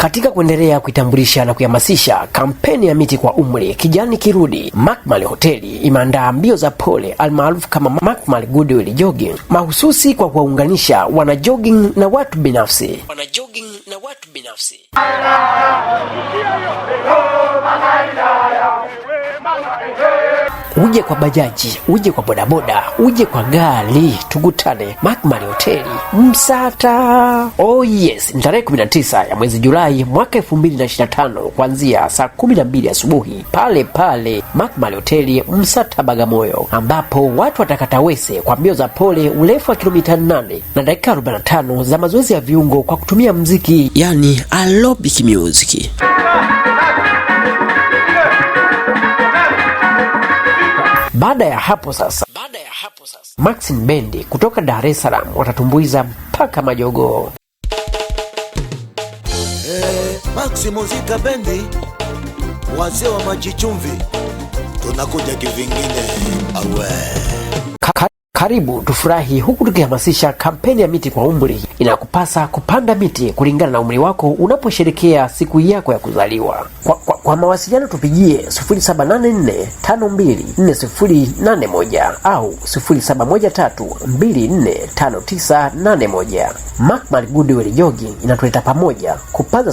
Katika kuendelea kuitambulisha na kuhamasisha kampeni ya miti kwa umri kijani kirudi, Macmall Hoteli imeandaa mbio za pole almaarufu kama Macmall Goodwill Jogging, mahususi kwa kuwaunganisha wana jogging na watu binafsi. Uje kwa bajaji, uje kwa bodaboda, uje kwa gari, tukutane Macmall Hoteli Msata. Oh yes, ni tarehe 19 ya mwezi Julai mwaka 2025 kuanzia saa 12 asubuhi pale pale Macmall Hoteli Msata Bagamoyo, ambapo watu watakata wese kwa mbio za pole urefu wa kilomita 8 na dakika 45 za mazoezi ya viungo kwa kutumia muziki, yani aerobic music. Baada ya hapo sasa Maxine Bendi kutoka Dar es Salaam watatumbuiza mpaka Majogoo. Maxine Muzika Bendi, wazee wa majichumvi, tunakuja kivingine awe. Karibu tufurahi huku tukihamasisha kampeni ya miti kwa umri. Inakupasa kupanda miti kulingana na umri wako unaposherehekea siku yako ya kuzaliwa. Kwa mawasiliano tupigie 0784524081 au 0713245981. Macmall Goodwill Jogging inatuleta pamoja kupaza